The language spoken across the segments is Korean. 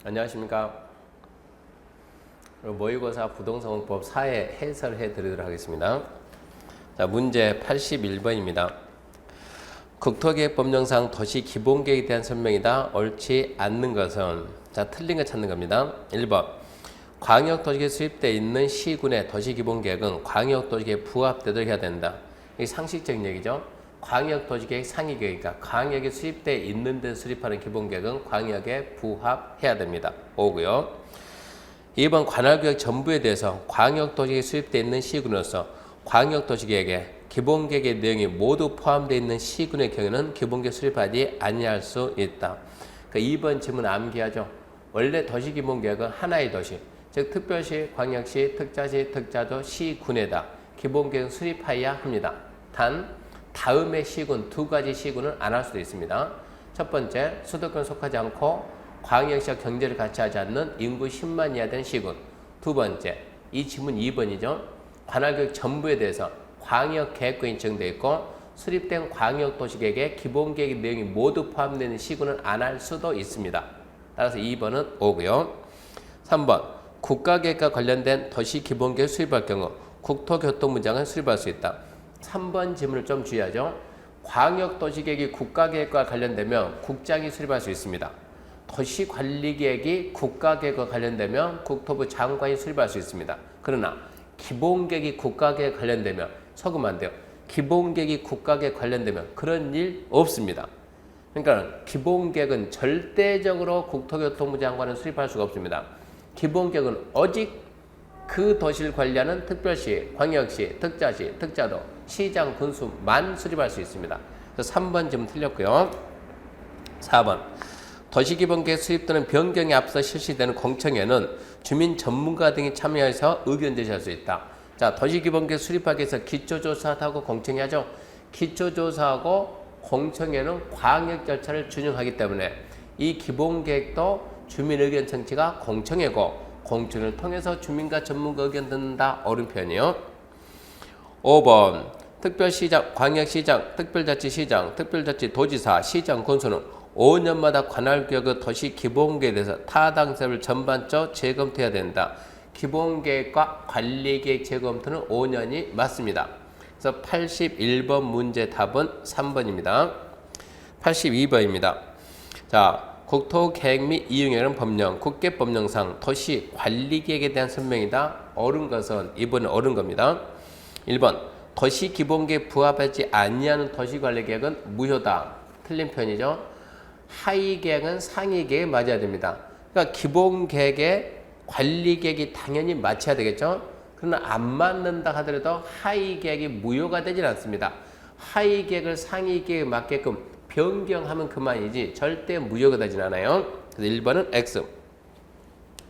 안녕하십니까. 모의고사 부동산공법 4회 해설해 드리도록 하겠습니다. 자, 문제 81번입니다. 국토계획법령상 도시기본계획에 대한 설명이다. 옳지 않는 것은, 자, 틀린 거 찾는 겁니다. 1번, 광역도시계획 수립되어 있는 시군의 도시기본계획은 광역도시계획에 부합되도록 해야 된다. 이게 상식적인 얘기죠. 광역도시계획 상위계획이니까 광역에 수립되어 있는 데 수립하는 기본계획은 광역에 부합해야 됩니다. 5고요. 2번, 관할구역 전부에 대해서 광역도시계획에 수립되어 있는 시군으로서 광역도시계획에 기본계획의 내용이 모두 포함되어 있는 시군의 경우에는 기본계획 수립하지 아니할 수 있다. 그러니까 2번 질문 암기하죠. 원래 도시기본계획은 하나의 도시, 즉 특별시, 광역시, 특자시, 특자도, 시군에다 기본계획 수립하여야 합니다. 단 다음의 시군, 두 가지 시군은 안 할 수도 있습니다. 첫 번째, 수도권 속하지 않고 광역시와 경제를 같이 하지 않는 인구 10만 이하 된 시군. 두 번째, 이 지문 2번이죠. 관할구역 전부에 대해서 광역계획권이 정되어 있고 수립된 광역도시계획에 기본계획의 내용이 모두 포함되는 시군은 안 할 수도 있습니다. 따라서 2번은 O고요. 3번, 국가계획과 관련된 도시기본계획 수립할 경우 국토교통부장은 수립할 수 있다. 3번 질문을 좀 주의하죠. 광역도시계획이 국가계획과 관련되면 국장이 수립할 수 있습니다. 도시관리계획이 국가계획과 관련되면 국토부 장관이 수립할 수 있습니다. 그러나 기본계획이 국가계획 관련되면 속으면 안 돼요. 기본계획이 국가계획 관련되면 그런 일 없습니다. 그러니까 기본계획은 절대적으로 국토교통부 장관은 수립할 수가 없습니다. 기본계획은 오직 그 도시를 관리하는 특별시, 광역시, 특자시, 특자도, 시장, 군수만 수립할 수 있습니다. 그래서 3번 지금 틀렸고요. 4번, 도시기본계획 수립 또는 변경에 앞서 실시되는 공청회는 주민 전문가 등이 참여해서 의견 제시할 수 있다. 자, 도시기본계획 수립하기 위해서 기초조사하고 공청회하죠. 기초조사하고 공청회는 광역 절차를 준용하기 때문에 이 기본계획도 주민 의견 청취가 공청회고 공청회를 통해서 주민과 전문가 의견 듣는다. 옳은 표현이요. 5번, 특별시장, 광역시장, 특별자치시장, 특별자치도지사, 시장 군수는 5년마다 관할구역의 도시기본계획에 대해서 타당성을 전반적으로 재검토해야 된다. 기본계획과 관리계획 재검토는 5년이 맞습니다. 그래서 81번 문제 답은 3번입니다. 82번입니다. 자, 국토계획 및 이용에는 법령, 국계법령상 도시관리계획에 대한 설명이다. 옳은 것은 이번에 옳은 겁니다. 1번, 도시기본계획 부합하지 아니하는 도시관리계획은 무효다. 틀린 표현이죠. 하위계획은 상위계획에 맞아야 됩니다. 그러니까 기본계획에 관리계획이 당연히 맞춰야 되겠죠. 그러나 안 맞는다 하더라도 하위계획이 무효가 되질 않습니다. 하위계획을 상위계획에 맞게끔 변경하면 그만이지 절대 무효가 되진 않아요. 그래서 1번은 X.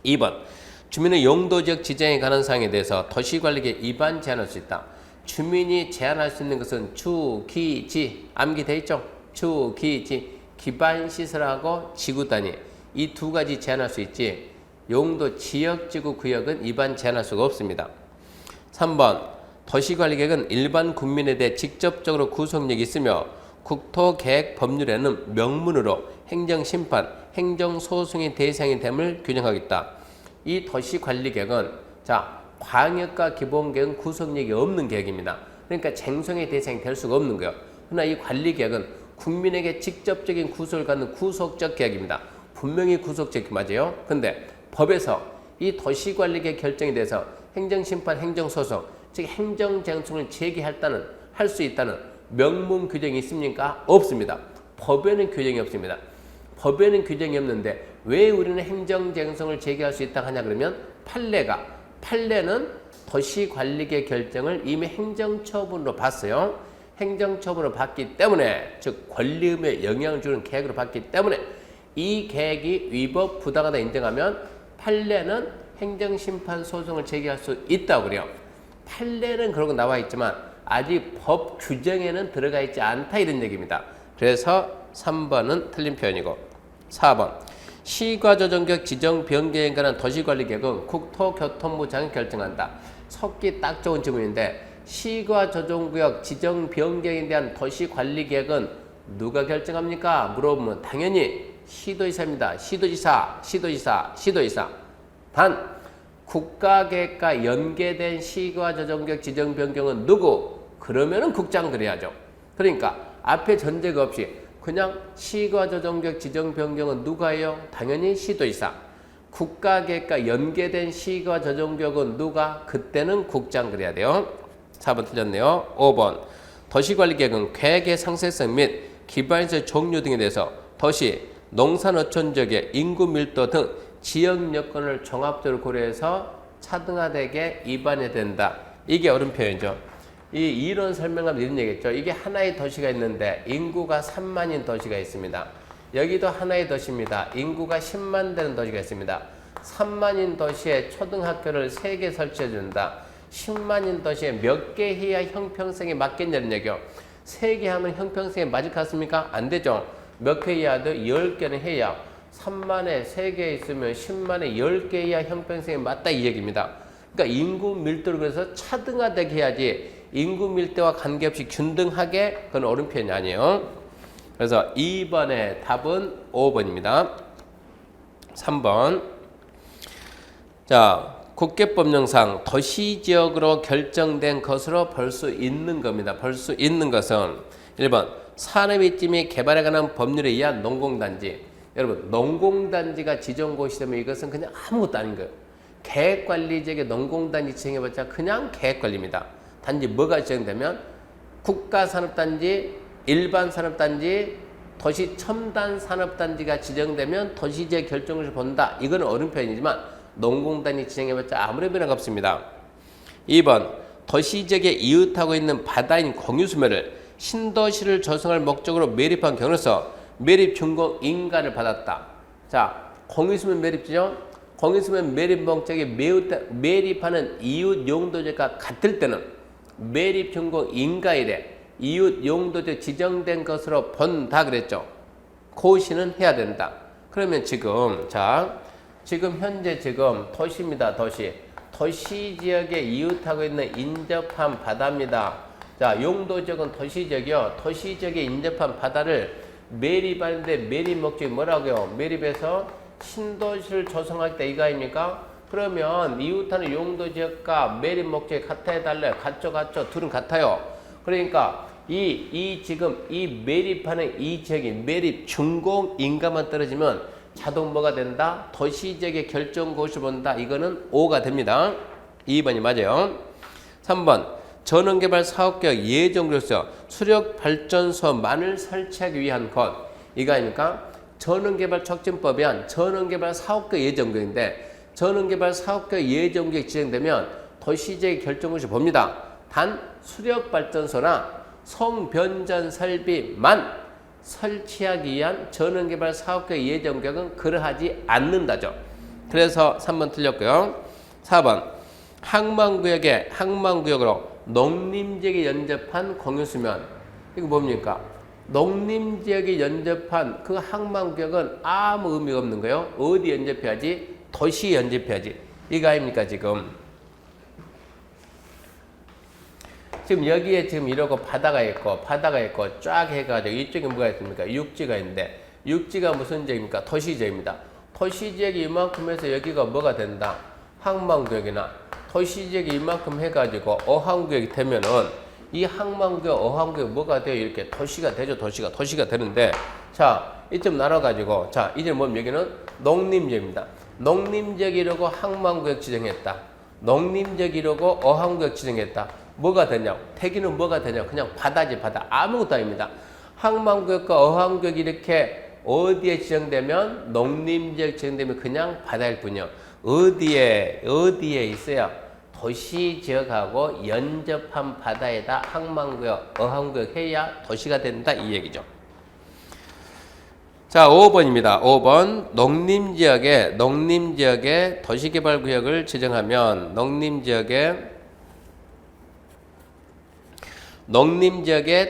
2번, 주민의 용도지역 지정에 관한 사항에 대해서 도시관리계획 위반 제한할 수 있다. 주민이 제한할 수 있는 것은 주, 기, 지. 암기돼 있죠? 주, 기, 지. 기반시설하고 지구단위. 이 두 가지 제한할 수 있지. 용도, 지역지구, 구역은 위반 제한할 수가 없습니다. 3번, 도시관리계획은 일반 국민에 대해 직접적으로 구속력이 있으며 국토계획 법률에는 명문으로 행정심판, 행정소송의 대상이 됨을 규정하겠다. 이 도시관리계획은 자, 광역과 기본계획은 구속력이 없는 계획입니다. 그러니까 쟁송의 대상이 될 수가 없는 거예요. 그러나 이 관리계획은 국민에게 직접적인 구속을 갖는 구속적 계획입니다. 분명히 구속적 맞아요. 근데 법에서 이 도시관리계획 결정에 대해서 행정심판, 행정소송, 즉 행정쟁송을 할 수 있다는 명문 규정이 있습니까? 없습니다. 법에는 규정이 없습니다. 법에는 규정이 없는데 왜 우리는 행정쟁송을 제기할 수 있다고 하냐 그러면 판례는 도시관리계획 결정을 이미 행정처분으로 봤어요. 행정처분으로 봤기 때문에, 즉 권리의무에 영향을 주는 계획으로 봤기 때문에 이 계획이 위법 부당하다 인정하면 판례는 행정심판 소송을 제기할 수 있다고 그래요. 판례는 그러고 나와 있지만 아직 법 규정에는 들어가 있지 않다 이런 얘기입니다. 그래서 3번은 틀린 표현이고 4번, 시가조정구역 지정 변경에 관한 도시관리계획은 국토교통부 장이 결정한다. 속기 딱 좋은 질문인데 시가조정구역 지정 변경에 대한 도시관리계획은 누가 결정합니까? 물어보면 당연히 시도지사입니다. 시도지사. 단 국가계획과 연계된 시가 조정구역 지정 변경은 누구? 그러면은 국장 그래야죠. 그러니까 앞에 전제가 없이 그냥 시가 조정구역 지정 변경은 누가 해요? 당연히 시도지사. 국가계획과 연계된 시가 조정구역은 누가? 그때는 국장 그래야 돼요. 4번 틀렸네요. 5번 도시관리계획은 계획의 상세성 및 기반시설 종류 등에 대해서 도시, 농산어촌지역의 인구 밀도 등 지역 여건을 종합적으로 고려해서 차등화되게 입안해야 된다. 이게 옳은 표현이죠. 이 이론 설명하면 이런 얘기겠죠. 이게 하나의 도시가 있는데 인구가 3만인 도시가 있습니다. 여기도 하나의 도시입니다. 인구가 10만 되는 도시가 있습니다. 3만인 도시에 초등학교를 3개 설치해 준다. 10만인 도시에 몇 개 해야 형평성에 맞겠냐는 얘기요. 3개 하면 형평성에 맞을 것 같습니까? 안 되죠. 몇 개 해야 돼? 10개는 해야. 3만에 3개 있으면 10만에 10개 해야 형평성에 맞다 이 얘기입니다. 그러니까 인구 밀도를 그래서 차등화되게 해야지 인구 밀도와 관계없이 균등하게 그건 옳은 표현이 아니에요. 그래서 2번의 답은 5번입니다. 3번. 자, 국계법령상 도시지역으로 결정된 것으로 볼 수 있는 겁니다. 볼 수 있는 것은 1번 산업입지 및 개발에 관한 법률에 의한 농공단지. 여러분 농공단지가 지정고시 되면 이것은 그냥 아무것도 아닌 거예요. 계획관리지역의 농공단지 지정해봤자 그냥 계획관리입니다. 단지 뭐가 지정되면 국가산업단지, 일반산업단지, 도시첨단산업단지가 지정되면 도시지역 결정을 본다. 이건 옳은 표현이지만 농공단지 지정해봤자 아무런 변화가 없습니다. 2번 도시지역에 이웃하고 있는 바다인 공유수면을 신도시를 조성할 목적으로 매립한 경우로서 매립 준공 인가를 받았다. 자, 공유수면 매립지죠. 공유수면 매립 목적이 매립하는 이웃 용도지가 같을 때는 매립 준공 인가일에 이웃 용도지 지정된 것으로 본다 그랬죠. 고시는 해야 된다. 그러면 지금 지금 현재 도시입니다. 도시 지역에 이웃하고 있는 인접한 바다입니다. 자, 용도지역은 도시지역이요. 도시지역에 인접한 바다를 매립하는데 매립 목적이 뭐라고요? 매립해서 신도시를 조성할 때 이거 아닙니까? 그러면 이웃하는 용도지역과 매립 목적이 같아야 달라요. 같죠. 둘은 같아요. 그러니까 지금 이 매립하는 이 지역이 매립 준공 인가만 떨어지면 자동 뭐가 된다? 도시지역의 결정고시를 본다. 이거는 5가 됩니다. 2번이 맞아요. 3번 전원개발 사업계획 예정으로서 수력발전소만을 설치하기 위한 것. 이거 아닙니까? 전원개발 촉진법에 한 전원개발 사업계획 예정구역인데 전원개발 사업계획 예정구역이 지정되면 도시지역의 결정고시 봅니다. 단 수력발전소나 송변전 설비만 설치하기 위한 전원개발 사업계획 예정구역은 그러하지 않는다죠. 그래서 3번 틀렸고요. 4번 항만구역으로 농림지역에 연접한 공유수면. 이거 뭡니까? 농림지역에 연접한 그 항만구역은 아무 의미가 없는 거예요. 어디 연접해야지? 도시에 연접해야지. 이거 아닙니까 지금? 지금 여기에 지금 이러고 바다가 있고 쫙 해가지고 이쪽에 뭐가 있습니까? 육지가 있는데 육지가 무슨 지역입니까? 도시지역입니다. 도시지역이 이만큼 해서 여기가 뭐가 된다? 항만구역이나 도시지역이 이만큼 해가지고 어항구역이 되면은 이 항만구역, 어항구역 뭐가 돼요? 이렇게 도시가 되죠. 도시가 되는데 자 이쯤 나눠가지고 자 이제 뭐 여기는 농림지역입니다. 농림지역이라고 항만구역 지정했다. 농림지역이라고 어항구역 지정했다. 뭐가 되냐? 태기는 뭐가 되냐? 그냥 바다지 바다. 아무것도 아닙니다. 항만구역과 어항구역이 이렇게 어디에 지정되면 농림지역 지정되면 그냥 바다일 뿐이요. 어디에 있어야 도시지역하고 연접한 바다에다 항만구역, 어항구역 해야 도시가 된다 이 얘기죠. 자, 5번입니다. 5번 농림지역에 도시개발구역을 지정하면 농림지역에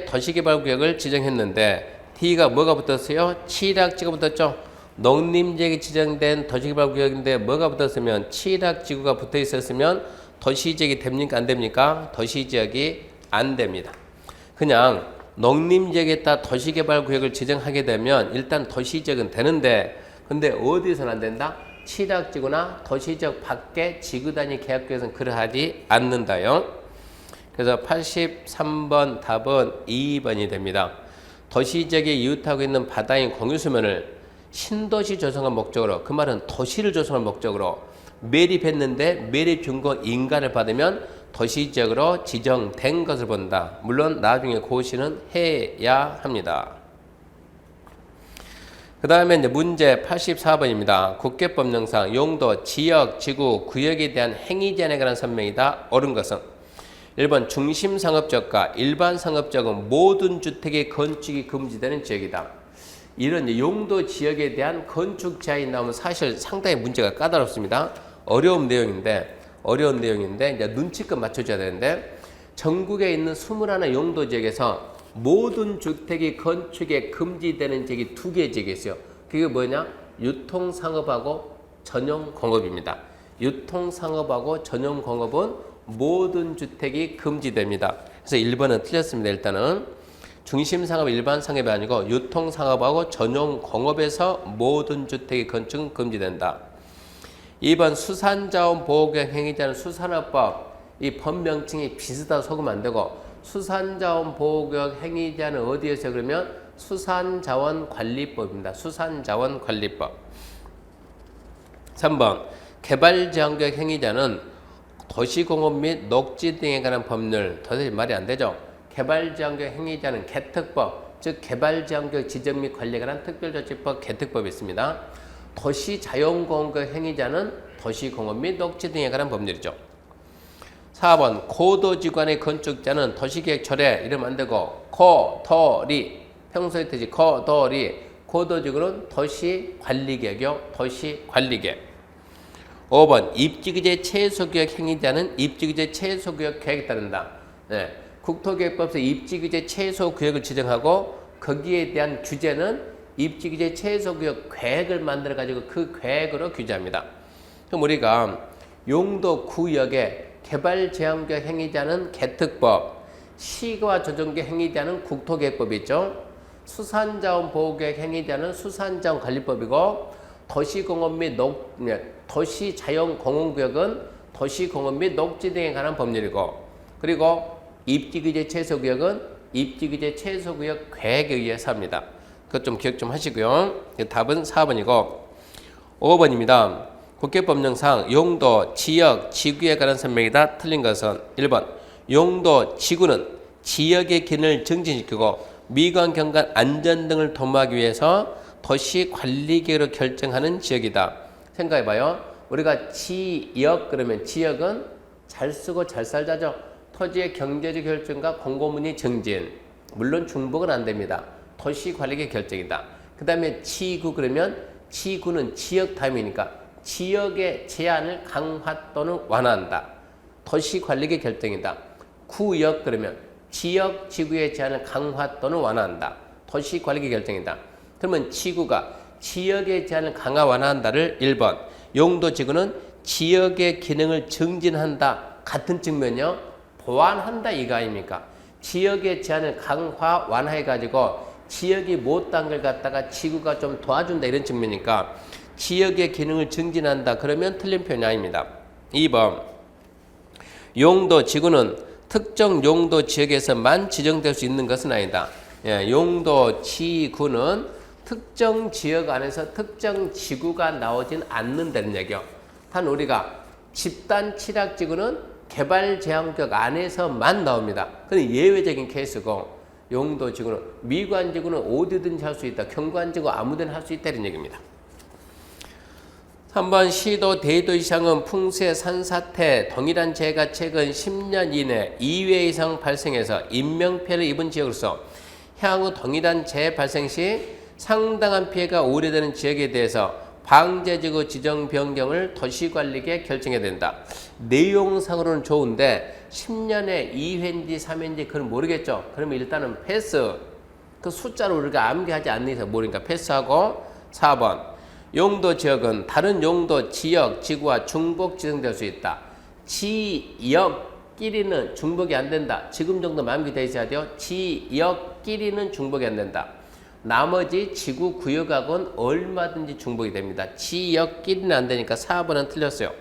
도시개발구역을 지정했는데 D가 뭐가 붙었어요? 칠학지가 붙었죠. 농림지역에 지정된 도시개발구역인데 뭐가 붙었으면 칠학지구가 붙어 있었으면 도시지역이 됩니까? 안 됩니까? 도시지역이 안 됩니다. 그냥 농림지역에 따라 도시개발구역을 지정하게 되면 일단 도시지역은 되는데 근데 어디서는 안 된다? 취락지구나 도시지역 밖에 지구단위 계약구역에서는 그러하지 않는다요. 그래서 83번 답은 2번이 됩니다. 도시지역에 이웃하고 있는 바다인 공유수면을 신도시 조성할 목적으로 그 말은 도시를 조성할 목적으로 매립했는데 매립 준공 인가를 받으면 도시지역으로 지정된 것을 본다. 물론 나중에 고시는 해야 합니다. 그 다음에 이제 문제 84번입니다. 국계법령상 용도, 지역, 지구, 구역에 대한 행위 제한에 관한 설명이다. 옳은 것은 1번 중심상업지역과 일반상업지역은 모든 주택의 건축이 금지되는 지역이다. 이런 용도 지역에 대한 건축 제한이 나오면 사실 상당히 문제가 까다롭습니다. 어려운 내용인데 이제 눈치껏 맞춰줘야 되는데 전국에 있는 21 용도 지역에서 모든 주택이 건축에 금지되는 지역이 2개 지역이 있어요. 그게 뭐냐? 유통상업하고 전용공업입니다. 유통상업하고 전용공업은 모든 주택이 금지됩니다. 그래서 1번은 틀렸습니다. 일단은 중심상업 일반상업이 아니고 유통상업하고 전용공업에서 모든 주택의 건축은 금지된다. 2번 수산자원보호구역 행위자는 수산업법 이 법명칭이 비슷하다 속으면 안 되고 수산자원보호구역 행위자는 어디에서 그러면 수산자원관리법입니다. 수산자원관리법. 3번 개발제한구역 행위자는 도시공업 및 녹지 등에 관한 법률 도저히 말이 안 되죠. 개발제한구역 행위자는 개특법 즉 개발제한구역 지정 및 관리에 관한 특별조치법 개특법이 있습니다. 도시자연공원구역 행위자는 도시공업 및 녹지 등에 관한 법률이죠. 4번 고도지구안의 건축자는 도시계획철에 이러면 안 되고 코도리 평소에 뜻이 코도리 고도지구는 도시관리계획이요. 도시관리계획. 5번 입지규제 최소구역 행위자는 입지규제 최소구역 계획에 따른다. 네. 국토계획법에서 입지규제 최소구역을 지정하고 거기에 대한 규제는 입지규제 최소구역 계획을 만들어 가지고 그 계획으로 규제합니다. 그럼 우리가 용도 구역에 개발제한구역 행위자는 개특법, 시가 조정구역 행위자는 국토계획법이 있죠. 수산자원보호구역 행위자는 수산자원관리법이고 도시공업 및 도시자연공원구역은 도시공업 및 녹지 등에 관한 법률이고 그리고 입지규제 최소구역은 입지규제 최소구역 계획에 의해서 합니다. 그것 좀 기억 좀 하시고요. 답은 4번이고 5번입니다. 국계법령상 용도, 지역, 지구에 관한 설명이다. 틀린 것은 1번 용도, 지구는 지역의 기능을 증진시키고 미관, 경관, 안전 등을 도모하기 위해서 도시관리계획으로 결정하는 지역이다. 생각해봐요. 우리가 지역 그러면 지역은 잘 쓰고 잘 살자죠. 토지의 경제적 결정과 공공문의 증진. 물론 중복은 안 됩니다. 도시관리계획 결정이다. 그 다음에 지구 그러면 지구는 지역 다음이니까 지역의 제한을 강화 또는 완화한다. 도시관리계획 결정이다. 구역 그러면 지역 지구의 제한을 강화 또는 완화한다. 도시관리계획 결정이다. 그러면 지구가 지역의 제한을 강화 완화한다를 1번 용도 지구는 지역의 기능을 증진한다. 같은 측면이요. 보완한다 이거 아닙니까? 지역의 제한을 강화 완화해가지고 지역이 못한 걸 갖다가 지구가 좀 도와준다 이런 측면이니까 지역의 기능을 증진한다. 그러면 틀린 표현이 아닙니다. 2번 용도 지구는 특정 용도 지역에서만 지정될 수 있는 것은 아니다. 예, 용도 지구는 특정 지역 안에서 특정 지구가 나오진 않는다는 얘기요. 단 우리가 집단 취락지구는 개발제한구역 안에서만 나옵니다. 그건 예외적인 케이스고 용도지구는 미관지구는 어디든지 할 수 있다. 경관지구 아무데나 할 수 있다 이런 얘기입니다. 3번 시도 대도시상은 풍세, 산사태, 동일한 재해가 최근 10년 이내 2회 이상 발생해서 인명피해를 입은 지역으로서 향후 동일한 재해 발생 시 상당한 피해가 우려되는 지역에 대해서 방제지구 지정 변경을 도시관리계획 결정해야 된다. 내용상으로는 좋은데 10년에 2회인지 3회인지 그건 모르겠죠. 그러면 일단은 패스. 그 숫자를 우리가 암기하지 않는 이상 모르니까 패스하고 4번 용도 지역은 다른 용도 지역, 지구와 중복 지정될 수 있다. 지역끼리는 중복이 안 된다. 지금 정도 암기되어 있어야 돼요. 지역 지역끼리는 중복이 안 된다. 나머지 지구 구역하고는 얼마든지 중복이 됩니다. 지역끼리는 안 되니까 4번은 틀렸어요.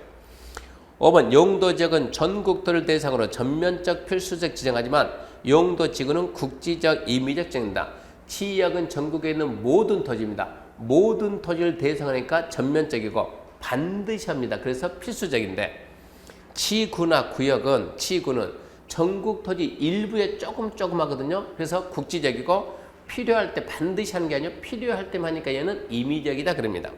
5번 용도지역은 전국도를 대상으로 전면적 필수적 지정하지만 용도지구는 국지적 임의적 지정이다. 지역은 전국에 있는 모든 토지입니다. 모든 토지를 대상하니까 전면적이고 반드시 합니다. 그래서 필수적인데 지구나 구역은 지구는 전국 토지 일부에 조금 하거든요. 그래서 국지적이고 필요할 때 반드시 하는 게 아니고 필요할 때만 하니까 얘는 임의적이다 그럽니다.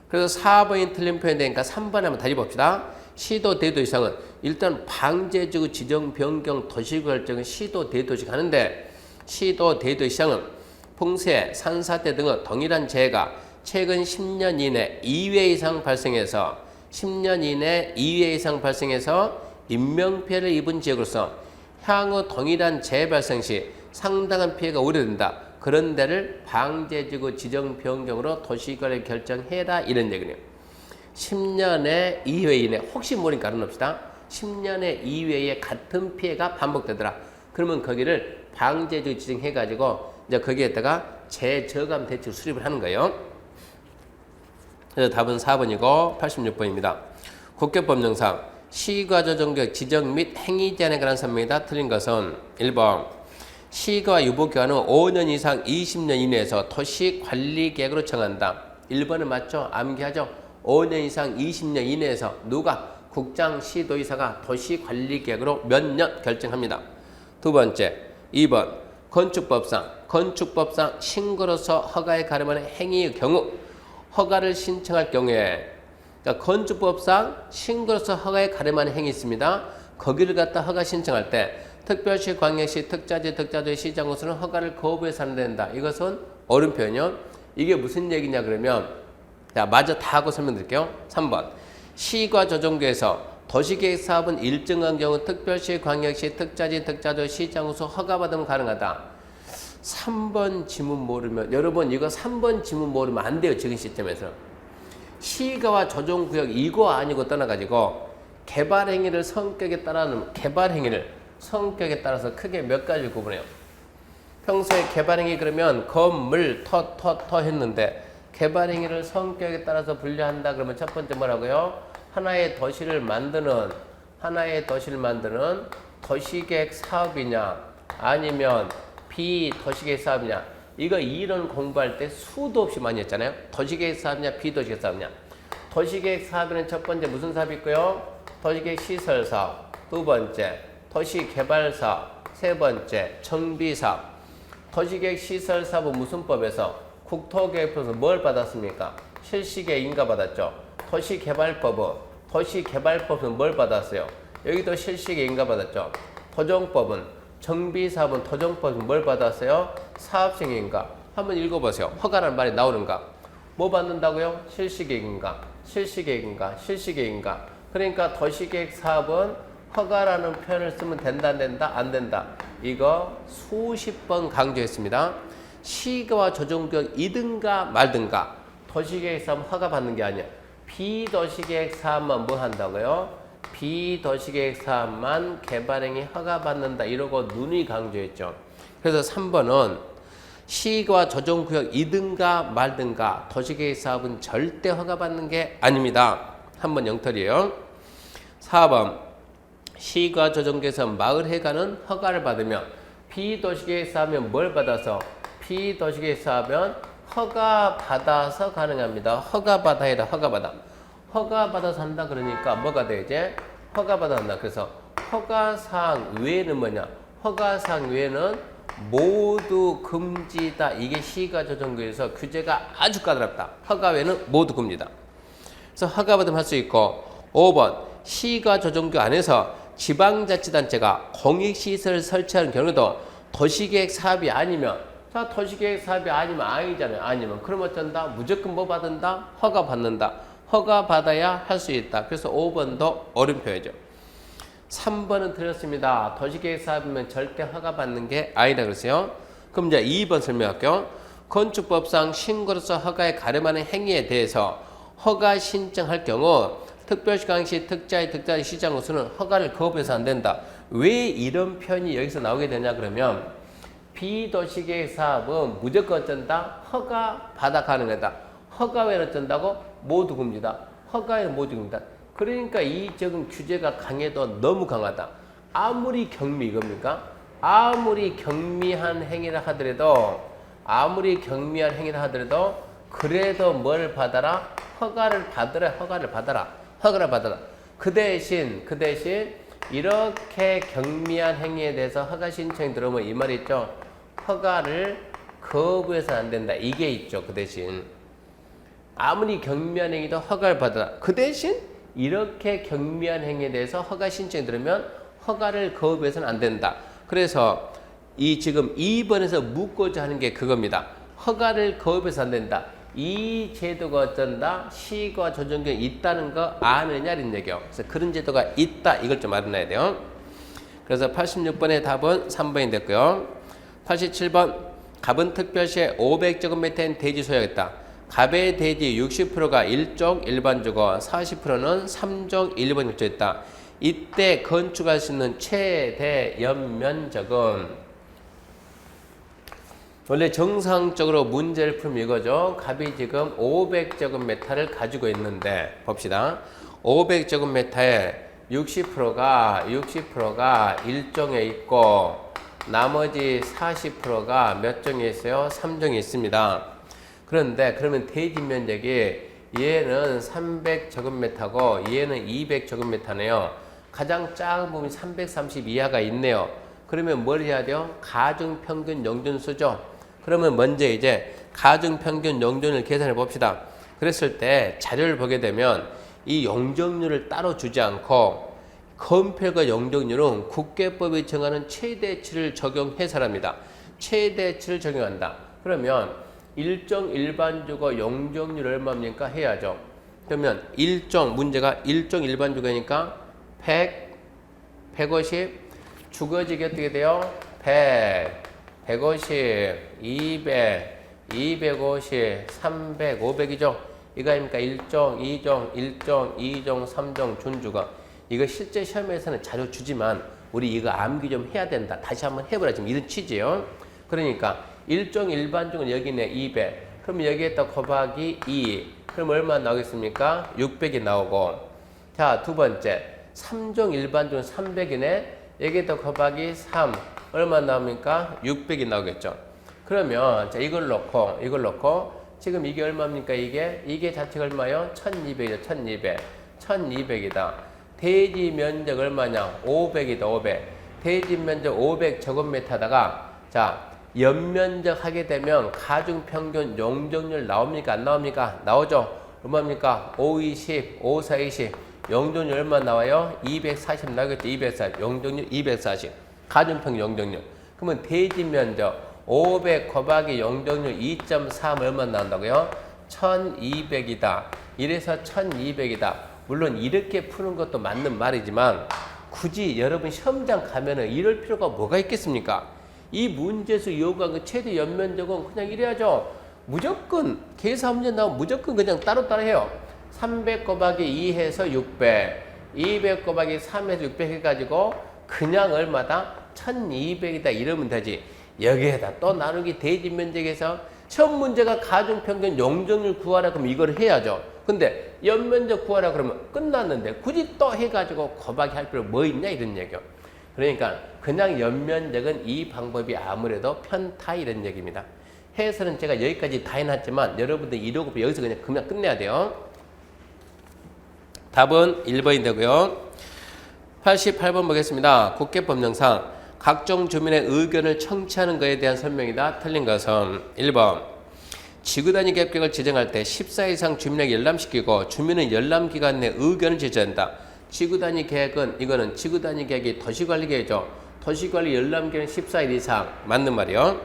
그래서 4번이 틀린 표현이 되니까 3번에 한번 다시 봅시다. 시도 대도시상은 일단 방제지구 지정 변경 도시구 결정은 시도 대도시가 하는데 시도 대도시상은 풍세, 산사태 등의 동일한 재해가 최근 10년 이내 2회 이상 발생해서 10년 이내 2회 이상 발생해서 인명피해를 입은 지역으로서 향후 동일한 재해 발생 시 상당한 피해가 우려된다. 그런 데를 방제지구 지정 변경으로 도시구를 결정해라 이런 얘기네요. 10년에 2회 이내 혹시 모르니까 알아놓읍시다. 10년에 2회에 같은 피해가 반복되더라. 그러면 거기를 방제지구 지정해가지고 이제 거기에다가 재저감 대책 수립을 하는 거예요. 그래서 답은 4번이고 86번입니다. 국교법령상 시가 조정구역 지정 및 행위 제한에 관한 설명이다. 틀린 것은 1번 시가 유보기간은 5년 이상 20년 이내에서 도시관리계획으로 정한다. 1번은 맞죠? 암기하죠? 5년 이상 20년 이내에서 누가? 국장, 시도의사가 도시관리계획으로 몇 년 결정합니다. 두 번째 2번 건축법상 신고로서 허가에 가름하는 행위의 경우 허가를 신청할 경우에 그러니까 건축법상 신고로서 허가에 가름하는 행위 있습니다. 거기를 갖다 허가 신청할 때 특별시, 광역시, 특자지, 시장으로서는 허가를 거부해서 안 된다. 이것은 옳은 표현이요. 이게 무슨 얘기냐 그러면 자 마저 다 하고 설명드릴게요. 3번 시과 조정구에서 도시계획 사업은 일정한 경우 특별시, 광역시, 특자지, 시장으로서 허가받으면 가능하다. 3번 지문 모르면 여러분 이거 3번 지문 모르면 안 돼요. 지금 시점에서. 시가와 조정구역 이거 아니고 떠나가지고 개발행위를 성격에 따라는 개발행위를 성격에 따라서 크게 몇 가지 구분해요. 평소에 개발행위 그러면 건물 터터터 했는데 개발행위를 성격에 따라서 분류한다 그러면 첫 번째 뭐라고요? 하나의 도시를 만드는 도시계획 사업이냐 아니면 비도시계획 사업이냐 이거 이론 공부할 때 수도 없이 많이 했잖아요. 도시계획 사업이냐 비도시계획 사업이냐. 도시계획 사업에는 첫 번째 무슨 사업이 있고요? 도시계획 시설 사업. 두 번째 도시개발 사업. 세 번째 정비 사업. 도시계획 시설 사업은 무슨 법에서? 국토계획법에서 뭘 받았습니까? 실시계획 인가 받았죠. 도시개발법은 뭘 받았어요? 여기도 실시계획 인가 받았죠. 토종법은 정비사업은 토종법은 뭘 받았어요? 사업시행인가. 한번 읽어보세요. 허가라는 말이 나오는가? 뭐 받는다고요? 실시계획인가. 그러니까 도시계획 사업은 허가라는 표현을 쓰면 된다 안 된다? 안 된다. 이거 수십 번 강조했습니다. 시가와 조정구역이든가 말든가 도시계획 사업은 허가 받는 게 아니야. 비도시계획 사업만 뭐 한다고요? 비도시계획 사업만 개발행위 허가받는다 이러고 누누이 강조했죠. 그래서 3번은 시가 조정구역이든가 말든가 도시계획 사업은 절대 허가받는 게 아닙니다. 3번 영털이에요. 4번 시가 조정구역에서 마을회관은 허가를 받으면 비도시계획 사업은 뭘 받아서? 비도시계획 사업은 허가받아서 가능합니다. 허가받아야 허가받아서 한다 그러니까 뭐가 돼 이제? 허가받아 한다. 그래서 허가사항 외에는 뭐냐? 허가사항 외에는 모두 금지다. 이게 시가조정구에서 규제가 아주 까다롭다. 허가 외에는 모두 금지다. 그래서 허가받으면 할 수 있고 5번 시가조정구 안에서 지방자치단체가 공익시설을 설치하는 경우도 도시계획 사업이 아니면 자 도시계획 사업이 아니면 아니잖아요. 아니면 그럼 어쩐다? 무조건 뭐 받는다? 허가받는다. 허가받아야 할 수 있다. 그래서 5번도 옳은 표현이죠. 3번은 틀렸습니다. 도시계획 사업이면 절대 허가받는 게 아니다 그랬어요. 그럼 이제 2번 설명할게요. 건축법상 신고로서 허가에 가름하는 행위에 대해서 허가 신청할 경우 특별시광시 특자의 시장으로서는 허가를 거부해서 안 된다. 왜 이런 표현이 여기서 나오게 되냐 그러면 비도시계획 사업은 무조건 어쩐다? 허가 받아 가는 거다. 허가 외에는 어쩐다고? 모두 금지다. 허가 외에는 모두 금지다. 그러니까 이 적은 규제가 강해도 너무 강하다. 아무리 이겁니까? 아무리 경미한 행위를 하더라도 그래도 뭘 받아라? 허가를 받아라. 그 대신 이렇게 경미한 행위에 대해서 허가 신청이 들어오면 이 말이 있죠. 허가를 거부해서는 안 된다. 이게 있죠. 그 대신 아무리 경미한 행위도 허가를 받아라. 그 대신 이렇게 경미한 행위에 대해서 허가 신청이 들어오면 허가를 거부해서는 안 된다. 그래서 이 지금 2번에서 묻고자 하는 게 그겁니다. 허가를 거부해서 안 된다. 이 제도가 어쩐다? 시과 조정권이 있다는 거 아느냐 이런 얘기요. 그래서 그런 제도가 있다. 이걸 좀 알아놔야 돼요. 그래서 86번의 답은 3번이 됐고요. 87번 갑은 특별시에 500제곱미터인 대지 소유하겠다. 갑의 대지 60%가 1종 일반주거 40%는 3종 일반 입주했다. 이때 건축할 수 있는 최대 연면적은 원래 정상적으로 문제를 풀면 이거죠. 갑이 지금 500제곱미터를 가지고 있는데 봅시다. 500제곱미터에 60%가 1종에 있고 나머지 40%가 몇 종에 있어요? 3종에 있습니다. 그런데 그러면 대지 면적이 얘는 300제곱미터고 얘는 200제곱미터네요. 가장 작은 부분이 330 이하가 있네요. 그러면 뭘 해야 돼요? 가중평균 용준수죠. 그러면 먼저 이제 가중평균 용준을 계산해 봅시다. 그랬을 때 자료를 보게 되면 이 용적률을 따로 주지 않고 건폐과 용적률은 국계법이 정하는 최대치를 적용해서랍니다. 최대치를 적용한다. 그러면 일종 일반주거 용적률 얼마입니까? 해야죠. 그러면 문제가 일종 일반주거니까 150 주거지기 어떻게 돼요? 150, 200, 250, 300, 500이죠. 이거 아닙니까? 1종, 2종, 1종, 2종, 3종, 준주거. 이거 실제 시험에서는 자료 주지만 우리 이거 암기 좀 해야 된다. 다시 한번 해보라. 지금 이런 취지예요. 그러니까 1종 일반중은 여기네 200. 그럼 여기에다 곱하기 2. 그럼 얼마 나오겠습니까? 600이 나오고. 자, 두 번째. 3종 일반중은 300이네. 여기에다 곱하기 3. 얼마 나옵니까? 600이 나오겠죠. 그러면 자, 이걸 놓고 지금 이게 얼마입니까? 이게 자체가 얼마요? 1200이죠. 1200이다. 대지 면적 얼마냐? 500이다. 500. 대지 면적 500제곱미터다가 자, 연면적 하게 되면 가중평균 용적률 나옵니까? 안 나옵니까? 나오죠. 얼마입니까? 520, 5420. 용적률 얼마 나와요? 240 나오겠죠. 240. 용적률 240. 가중평균 용적률. 그러면 대지 면적 500 곱하기 용적률 2.3 얼마 나온다고요? 1200이다. 이래서 1200이다. 물론 이렇게 푸는 것도 맞는 말이지만 굳이 여러분 시험장 가면은 이럴 필요가 뭐가 있겠습니까? 이 문제에서 요구한 그 최대 연면적은 그냥 이래야죠. 무조건 계산 문제 나오면 무조건 그냥 따로따로 해요. 300 곱하기 2 해서 600, 200 곱하기 3 해서 600 해가지고 그냥 얼마다? 1200이다 이러면 되지. 여기에다 또 나누기 대지 면적에서 시험 문제가 가중평균 용적률 구하라 그러면 이걸 해야죠. 근데 연면적 구하라 그러면 끝났는데 굳이 또 해가지고 곱하기 할 필요 뭐 있냐 이런 얘기요. 그러니까 그냥 연면적은 이 방법이 아무래도 편타 이런 얘기입니다. 해서는 제가 여기까지 다 해놨지만 여러분들 이러고 여기서 그냥 끝내야 돼요. 답은 1번이 되고요. 88번 보겠습니다. 국계법령상 각종 주민의 의견을 청취하는 것에 대한 설명이다. 틀린 것은 1번 지구단위 계획을 지정할 때 14 이상 주민에게 열람시키고 주민은 열람기간 내 의견을 제시한다. 지구단위 계획은 이거는 지구단위 계획이 도시관리계획이죠. 도시관리 열람기는 14일 이상 맞는 말이요.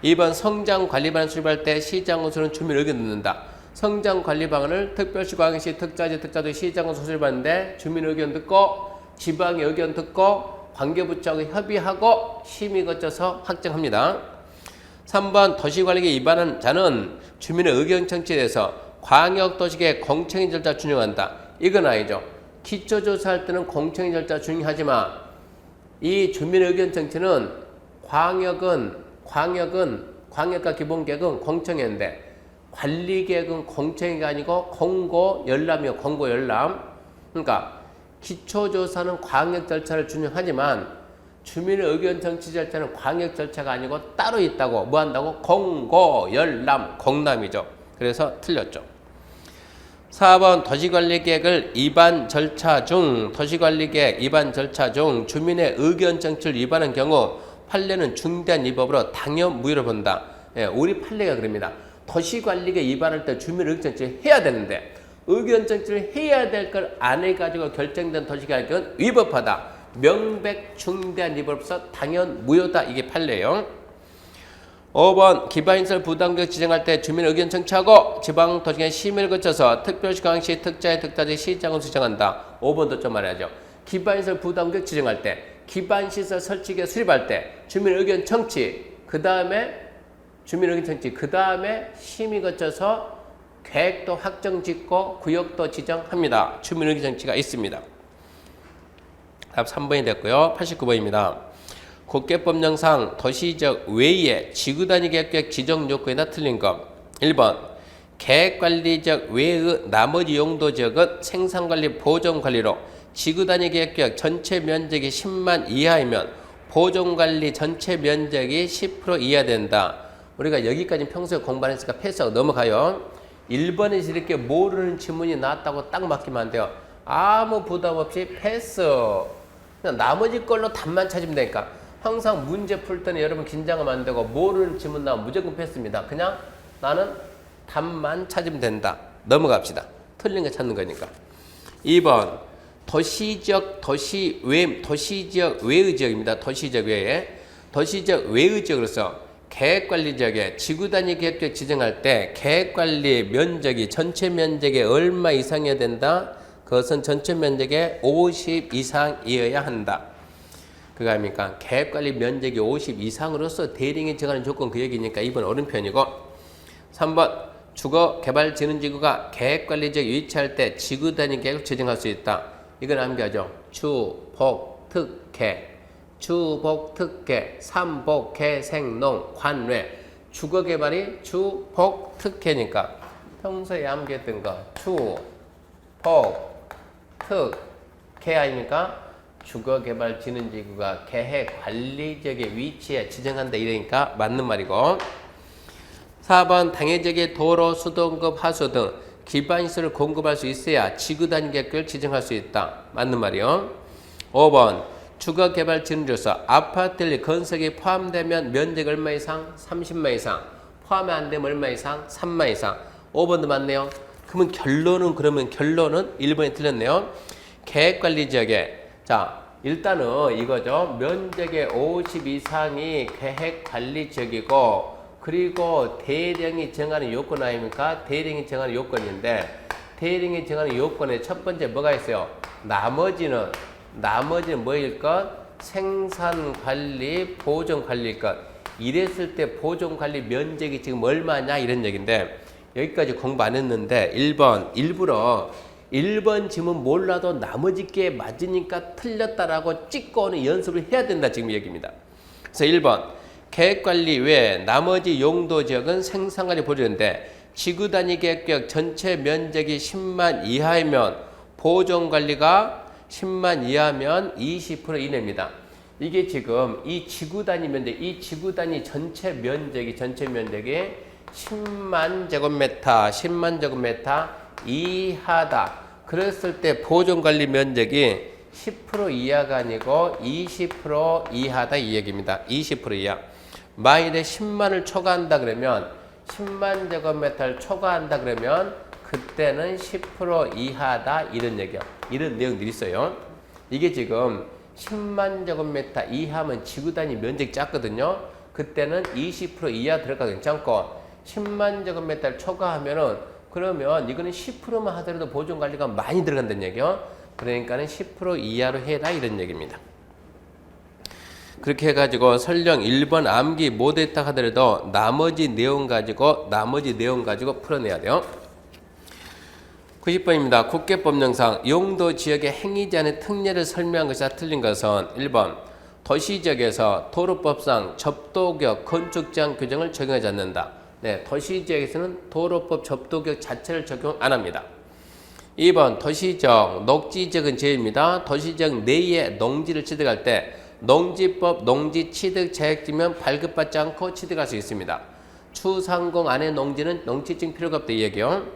2번 성장관리방안 수립할 때 시장군수는 주민 의견 듣는다. 성장관리방안을 특별시, 광역시, 특자지, 특자도 시장군수 수립하는데 주민 의견 듣고 지방의 의견 듣고 관계부처하고 협의하고 심의 거쳐서 확정합니다. 3번 도시관리계 위반한 자는 주민의 의견 청취에 대해서 광역도시계획 공청회 절차 준용한다. 이건 아니죠. 기초조사할 때는 공청회 절차 준용하지만 이 주민의 의견 청취는 광역은 광역과 기본계획은 공청회인데 관리계획은 공청회가 아니고 공고열람이요. 공고열람. 그러니까 기초조사는 광역 절차를 준용하지만 주민의 의견 청취 절차는 광역 절차가 아니고 따로 있다고. 뭐 한다고? 공고열람. 공람이죠. 그래서 틀렸죠. 4번 도시관리계획을 위반 절차 중 도시관리계획 위반 절차 중 주민의 의견 청취를 위반한 경우 판례는 중대한 위법으로 당연 무효로 본다. 예, 우리 판례가 그럽니다. 도시관리계획 위반할 때 주민 의견 청취를 해야 되는데 의견 청취를 해야 될 걸 안 해가지고 결정된 도시관리계획은 위법하다. 명백 중대한 위법으로서 당연 무효다. 이게 판례예요. 5번 기반시설 부담구역 지정할 때 주민 의견 청취하고 지방도시의 심의를 거쳐서 특별시 강시 특자의 특자지 시장을 지정한다. 5번도 좀 말해야죠. 기반시설 부담구역 지정할 때 기반시설 설치계 수립할 때 주민 의견 청취 그 다음에 주민 의견 청취 그 다음에 심의 거쳐서 계획도 확정 짓고 구역도 지정합니다. 주민 의견 청취가 있습니다. 답 3번이 됐고요. 89번입니다. 국계법령상 도시지역 외에 지구단위 계획 지정 요건이나 틀린 것. 1번 계획관리지역 외의 나머지 용도지역은 생산관리 보존관리로 지구단위 계획 전체 면적이 10만 이하이면 보존관리 전체 면적이 10% 이하 된다. 우리가 여기까지 평소에 공부했으니까 패스하고 넘어가요. 1번에서 이렇게 모르는 지문이 나왔다고 딱 맡기면 안 돼요. 아무 부담 없이 패스. 그냥 나머지 걸로 답만 찾으면 되니까. 항상 문제 풀 때는 여러분 긴장하면 안 되고 모르는 지문 나오면 무조건 패스입니다. 그냥 나는 답만 찾으면 된다. 넘어갑시다. 틀린 거 찾는 거니까. 2번 도시지역 외의 지역입니다. 도시지역 외에 도시지역 외의 지역으로서 계획관리지역에 지구단위 계획적 지정할 때 계획관리 면적이 전체 면적의 얼마 이상이어야 된다. 그것은 전체 면적의 50 이상이어야 한다. 그거 아닙니까? 계획관리 면적이 50 이상으로서 대량이 정하는 조건 그 얘기니까 2번 옳은 편이고 3번 주거개발진흥지구가 계획관리지역 위치할 때 지구단위 계획을 지정할 수 있다. 이건 암기하죠. 주복특혜 주복특혜 삼복개생농 관외 주거개발이 주복특혜니까 평소에 암기했던 거 주복특혜 아닙니까? 주거개발진흥지구가 계획관리지역의 위치에 지정한다 이러니까 맞는 말이고 4번 당해지역의 도로, 수도공급, 하수 등 기반시설을 공급할 수 있어야 지구단위 계획을 지정할 수 있다. 맞는 말이요. 5번 주거개발진흥지구에서 아파트 건설이 포함되면 면적 얼마 이상? 30만 이상. 포함이 안 되면 얼마 이상? 3만 이상. 5번도 맞네요. 그러면 결론은 1번이 틀렸네요. 계획관리지역에 자 일단은 이거죠. 면적의 50 이상이 계획관리지역이고 그리고 대령이 정하는 요건 아닙니까? 대령이 정하는 요건인데 대령이 정하는 요건에 첫 번째 뭐가 있어요? 나머지는 뭐일 것? 생산관리, 보존관리일 것. 이랬을 때 보존관리 면적이 지금 얼마냐 이런 얘기인데 여기까지 공부 안 했는데 1번 일부러 1번 지문 몰라도 나머지 게 맞으니까 틀렸다라고 찍고 오는 연습을 해야 된다 지금 얘기입니다. 그래서 1번 계획관리 외에 나머지 용도지역은 생산관리 보존인데 지구단위 계획 전체 면적이 10만 이하이면 보존관리가 10만 이하면 20% 이내입니다. 이게 지금 이 지구단위 면적, 이 지구단위 전체 면적이 10만 제곱미터 이하다. 그랬을 때 보존관리 면적이 10% 이하가 아니고 20% 이하다 이 얘기입니다. 20% 이하. 만일에 10만을 초과한다 그러면 10만 제곱미터를 초과한다 그러면 그때는 10% 이하다 이런 얘기야. 이런 내용들이 있어요. 이게 지금 10만 제곱미터 이하면 지구단위 면적이 작거든요. 그때는 20% 이하 들어가 괜찮고 10만 제곱미터를 초과하면은 그러면 이거는 10%만 하더라도 보존관리가 많이 들어간다는 얘기요. 그러니까는 10% 이하로 해라 이런 얘기입니다. 그렇게 해가지고 설령 1번 암기 못했다 하더라도 나머지 내용 가지고 풀어내야 돼요. 90번입니다. 국계법령상 용도 지역의 행위자의 특례를 설명한 것이 틀린 것은 1번 도시지역에서 도로법상 접도격 건축제한 규정을 적용하지 않는다. 네, 도시지역에서는 도로법 접도격 자체를 적용 안 합니다. 2번 도시지역, 녹지지역은 제외입니다. 도시지역 내에 농지를 취득할 때 농지법 농지 취득 자격증이면 발급받지 않고 취득할 수 있습니다. 추상공 안의 농지는 농지증 필요가 없다 이 얘기요.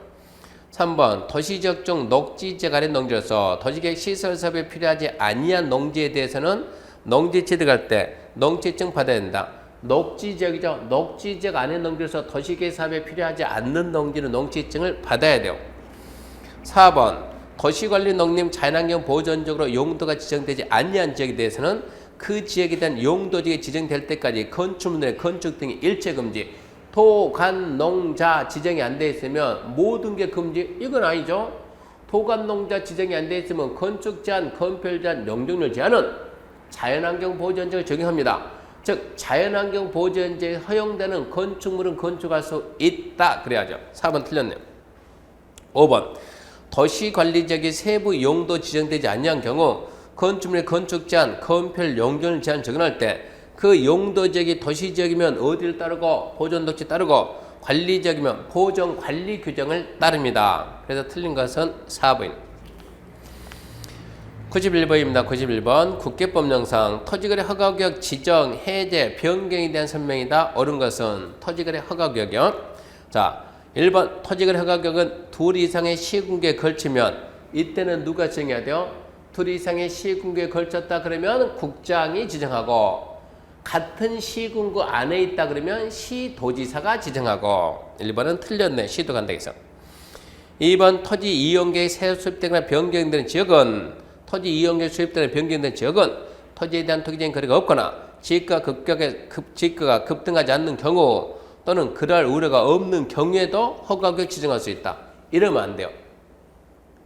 3번 도시지역 중 녹지지역 안의 농지로서 도시계획 시설 사업에 필요하지 아니한 농지에 대해서는 농지 취득할 때 농지증 받아야 된다. 녹지지역이죠. 녹지지역 안의 농지로서 도시계획 사업에 필요하지 않는 농지는 농지증을 받아야 돼요. 4번 도시관리 농림 자연환경 보전적으로 용도가 지정되지 아니한 지역에 대해서는 그 지역에 대한 용도지역이 지정될 때까지 건축물의 건축 등이 일체 금지. 도간 농자 지정이 안 돼 있으면 모든 게 금지. 이건 아니죠. 도간 농자 지정이 안 돼 있으면 건축 제한, 건폐율 제한, 용적률 제한은 자연환경 보전제를 적용합니다. 즉 자연환경 보전제에 허용되는 건축물은 건축할 수 있다. 그래야죠. 4번 틀렸네요. 5번 도시관리지역의 세부 용도 지정되지 아니한 경우 건축물의 건축 제한, 건폐율, 용적률 제한 적용할 때 그 용도지역이 도시지역이면 어디를 따르고 보존독지 따르고 관리지역이면 보존관리 규정을 따릅니다. 그래서 틀린 것은 4번. 91번입니다. 91번 국계법령상 토지거래 허가구역 지정, 해제, 변경에 대한 설명이다. 옳은 것은 토지거래 허가구역이요. 자, 1번 토지거래 허가구역은 둘 이상의 시군구에 걸치면 이때는 누가 지정해야 돼요? 둘 이상의 시군구에 걸쳤다 그러면 국장이 지정하고 같은 시군구 안에 있다 그러면 시도지사가 지정하고 1번은 틀렸네. 시도가 안 되겠어. 2번 토지 이용계획 새로 수립되거나 변경되는 지역은 토지 이용계획 수립되거나 변경되는 지역은 토지에 대한 토지적인 거래가 없거나 지가가 급등하지 않는 경우 또는 그럴 우려가 없는 경우에도 허가구역 지정할 수 있다. 이러면 안 돼요.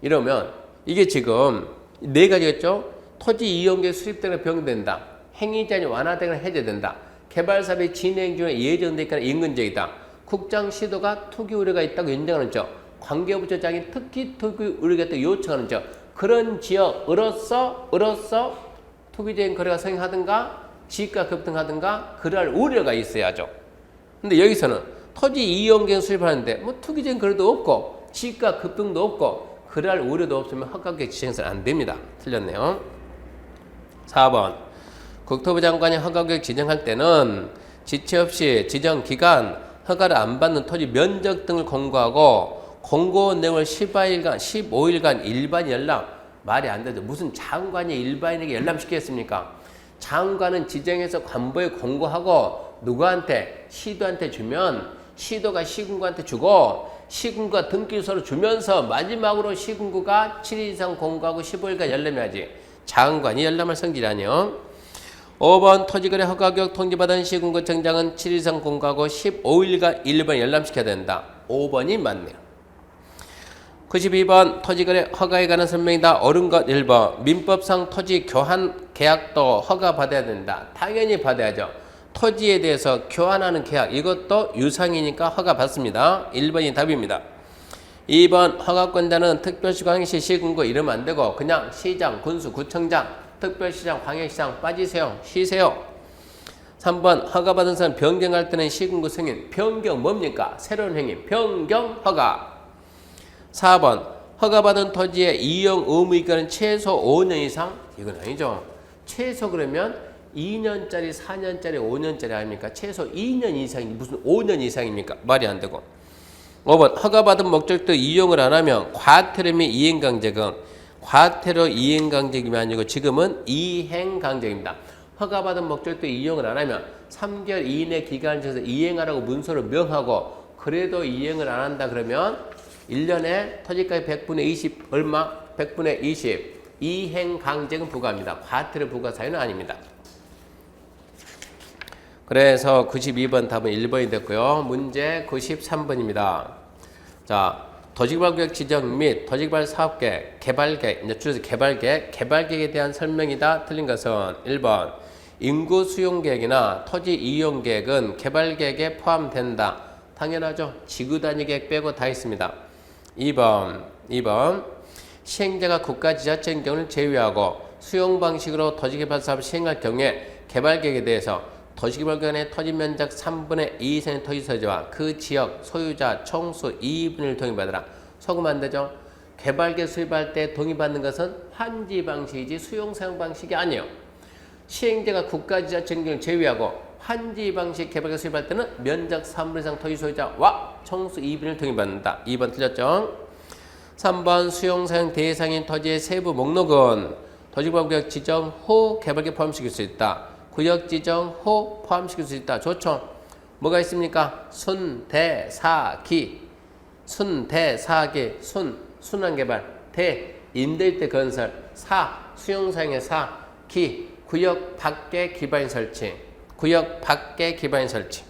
이러면 이게 지금 네 가지겠죠. 토지 이용계획 수립되거나 변경된다. 행위제한이 완화되거나 해제된다. 개발사업이 진행 중에 예정돼 있거나 인근지역이다. 국장 시도가 투기 우려가 있다고 인정하는 적, 관계부처장이 특히 투기 우려가 있다고 요청하는 적, 그런 지역으로서 투기적인 거래가 성행하든가 지가 급등하든가 그럴 우려가 있어야죠. 근데 여기서는 토지 이용계획 수립하는데 뭐 투기적인 거래도 없고 지가 급등도 없고 그럴 우려도 없으면 허가구역 지정해서는 안 됩니다. 틀렸네요. 4번 국토부 장관이 허가구역 지정할 때는 지체 없이 지정 기간, 허가를 안 받는 토지 면적 등을 공고하고 공고 내용을 15일간 일반 열람. 말이 안 되죠. 무슨 장관이 일반인에게 열람시키겠습니까? 장관은 지정해서 관보에 공고하고 누구한테? 시도한테 주면 시도가 시군구한테 주고 시군구가 등기소로 주면서 마지막으로 시군구가 7일 이상 공고하고 15일간 열람해야지. 장관이 열람할 성질이 아니요. 5번 토지거래 허가구역 통지받은 시군구청장은 7일 이상 공고하고 15일간 일반 열람시켜야 된다. 5번이 맞네요. 92번 토지거래 허가에 관한 설명이다. 옳은 것 1번 민법상 토지 교환 계약도 허가받아야 된다. 당연히 받아야죠. 토지에 대해서 교환하는 계약 이것도 유상이니까 허가받습니다. 1번이 답입니다. 2번 허가권자는 특별시 광역시 시군구 이러면 안 되고 그냥 시장, 군수, 구청장, 특별시장, 광역시장 빠지세요. 쉬세요. 3번 허가받은 사람 변경할 때는 시군구 승인. 변경 뭡니까? 새로운 행위. 변경 허가. 4번 허가받은 토지의 이용 의무이가는 최소 5년 이상? 이건 아니죠. 최소 그러면 2년짜리, 4년짜리, 5년짜리 아닙니까? 최소 2년 이상이 무슨 5년 이상입니까? 말이 안 되고. 5번 허가받은 목적도 이용을 안 하면 과태료 및 이행강제금. 과태료 이행강제금이 아니고 지금은 이행강제입니다. 허가받은 목적도 이용을 안 하면 3개월 이내 기간을 정해서 이행하라고 문서로 명하고 그래도 이행을 안 한다 그러면 1년에 토지가의 100분의 20 얼마? 100분의 20 이행강제금 부과합니다. 과태료 부과 사유는 아닙니다. 그래서 92번 답은 1번이 됐고요. 문제 93번입니다. 자, 도시개발구역 지정 및 도시개발 사업계획, 개발계획, 이제 줄여서 개발계획에 대한 설명이다. 틀린 것은 1번 인구 수용계획이나 토지 이용계획은 개발계획에 포함된다. 당연하죠. 지구단위계획 빼고 다 있습니다. 2번 시행자가 국가 지자체인 경우를 제외하고 수용 방식으로 도시개발 사업을 시행할 경우에 개발계획에 대해서 도시개발구역의 토지면적 3분의 2 이상의 토지소유자와 그 지역 소유자 총수 2분을 동의받으라. 속으면 안 되죠. 개발계획 수립할 때 동의받는 것은 환지 방식이지 수용사용 방식이 아니에요. 시행자가 국가지자체경을 제외하고 환지 방식 개발계획 수립할 때는 면적 3분 이상 토지소유자와 총수 2분을 동의받는다. 2번 틀렸죠. 3번 수용사용 대상인 토지의 세부 목록은 도시개발구역 지정 후 개발계획 포함시킬 수 있다. 구역 지정 후 포함시킬 수 있다. 좋죠. 뭐가 있습니까? 순대사기. 순대사기. 순환개발. 대 임대일대 건설. 사 수용사용의 사. 기 구역 밖에 기반인 설치. 구역 밖에 기반인 설치.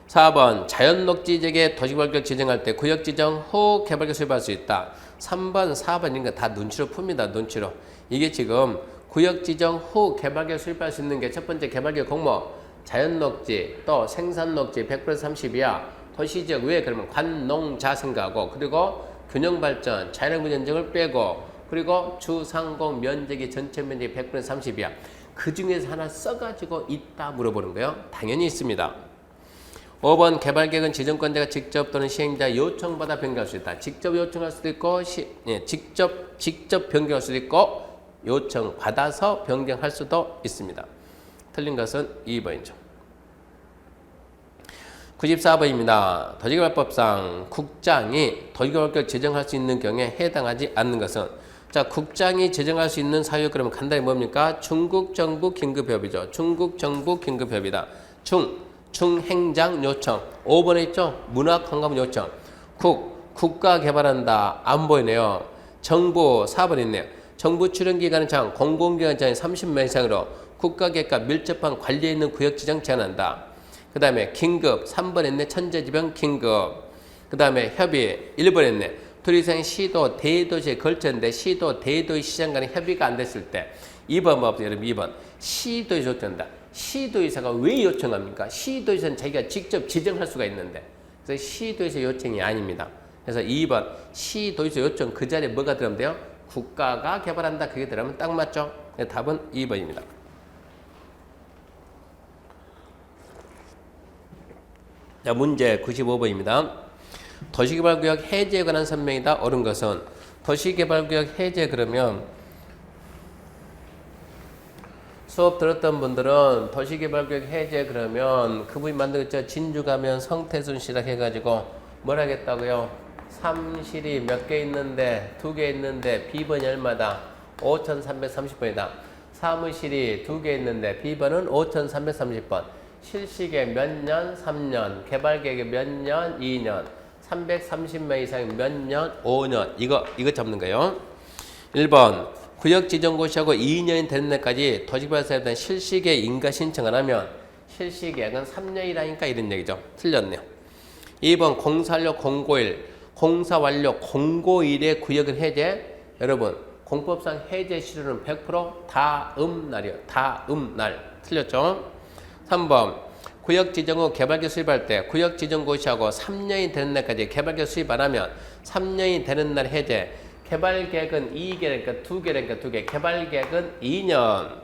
4번 자연녹지 지역에 도시개발구역 지정할 때 구역 지정 후 개발계획 수립할 수 있다. 3번, 4번 이런 거 다 눈치로 풉니다. 눈치로. 이게 지금 구역 지정 후 개발계획 수립할 수 있는 게 첫 번째 개발계획 공모, 자연녹지, 또 생산녹지 100% 30이야. 도시지역 외에 그러면 관농자 생각하고 그리고 균형발전, 자연환경 인증을 빼고 그리고 주상공 면적이 전체 면적이 100% 30이야. 그 중에서 하나 써가지고 있다 물어보는 거예요. 당연히 있습니다. 5번 개발계획은 지정권자가 직접 또는 시행자 요청받아 변경할 수 있다. 직접 요청할 수도 있고 직접 변경할 수도 있고 요청받아서 변경할 수도 있습니다. 틀린 것은 2번이죠. 94번입니다. 도시개발법상 국장이 도시개발구역 지정할 수 있는 경우에 해당하지 않는 것은 자 국장이 지정할 수 있는 사유 그러면 간단히 뭡니까? 중국 정부 긴급협의죠. 중국 정부 긴급협의다. 중행장 요청 5번에 있죠. 문화관광 요청 국가 개발한다. 안 보이네요. 정부 4번에 있네요. 정부 출연기관은 장 공공기관 장이 30명 이상으로 국가계획과 밀접한 관리에 있는 구역 지정 제한한다. 그 다음에 긴급 3번에 있네. 천재지변 긴급. 그 다음에 협의 1번에 있네. 둘 이상 시도 대도시에 걸쳤는데 시도 대도시 시장 간의 협의가 안 됐을 때 2번 봐보세요. 여러분 2번 시도에서 요청한다. 시도의사가 왜 요청합니까? 시도의사는 자기가 직접 지정할 수가 있는데 그래서 시도의사 요청이 아닙니다. 그래서 2번 시도의사 요청 그 자리에 뭐가 들어가면 돼요? 국가가 개발한다. 그게 들어가면 딱 맞죠? 답은 2번입니다. 자, 문제 95번입니다. 도시개발구역 해제에 관한 설명이다. 옳은 것은 도시개발구역 해제 그러면 수업 들었던 분들은 도시개발구역 해제 그러면 그분이 만들었죠. 진주 가면 성태순 씨락 해가지고 뭘 하겠다고요? 삼실이 몇 개 있는데 2개 있는데 B번이 얼마다? 5330번이다. 사무실이 2개 있는데 B번은 5330번. 실시계 몇 년? 3년. 개발계획 몇 년? 2년. 330명 이상 몇 년? 5년. 이거 잡는 거예요. 1번 구역 지정고시하고 2년이 되는 날까지 도시개발사에 대한 실시계획 인가 신청을 하면 실시계획은 3년이라니까 이런 얘기죠. 틀렸네요. 2번 공사완료 공고일 공사 완료 공고일에 구역은 해제. 여러분 공법상 해제 시효는 100% 다음 날이요. 다음 날. 틀렸죠. 3번 구역 지정 후 개발계획 수립할 때 구역 지정 고시하고 3년이 되는 날까지 개발계획 수립 안 하면 3년이 되는 날 해제. 개발계획은 2개니까 2개니까 2개. 개발계획은 2년.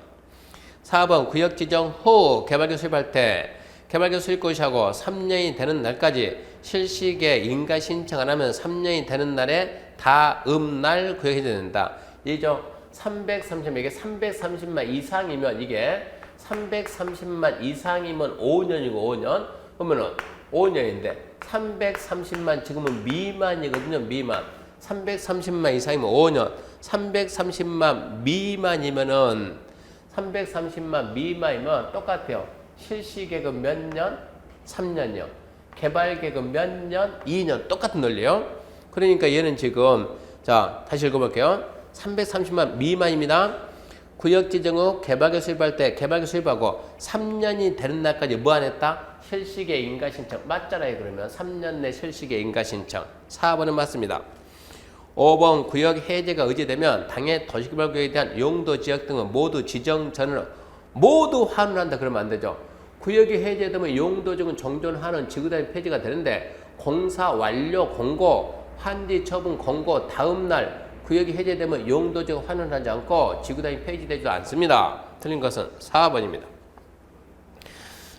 4번 구역 지정 후 개발계획 수립할 때 개발계획 수립 고시하고 3년이 되는 날까지 실시계획 인가 신청 안 하면 3년이 되는 날에 다음 날 구역 해제된다. 이죠. 330만 이게 330만 이상이면 이게 330만 이상이면 5년이고 5년 그러면은 5년인데 330만 지금은 미만이거든요. 미만 330만 이상이면 5년 330만 미만이면은 330만 미만이면 똑같아요. 실시계획은 몇 년? 3년이요. 개발계획은 몇 년? 2년. 똑같은 논리요. 그러니까 얘는 지금 자 다시 읽어볼게요. 330만 미만입니다. 구역 지정 후 개발계획 수립할 때 개발계획 수립하고 3년이 되는 날까지 뭐 안 했다? 실시계획 인가 신청. 맞잖아요. 그러면 3년 내 실시계획 인가 신청. 4번은 맞습니다. 5번 구역 해제가 의제되면 당해 도시개발구역에 대한 용도 지역 등은 모두 지정 전으로 모두 환원한다. 그러면 안 되죠. 구역이 해제되면 용도 지역은 종전 환원 지구단위 폐지가 되는데 공사 완료 공고 환지 처분 공고 다음 날 구역이 해제되면 용도 지역 환원하지 않고 지구단위 폐지되지도 않습니다. 틀린 것은 4번입니다.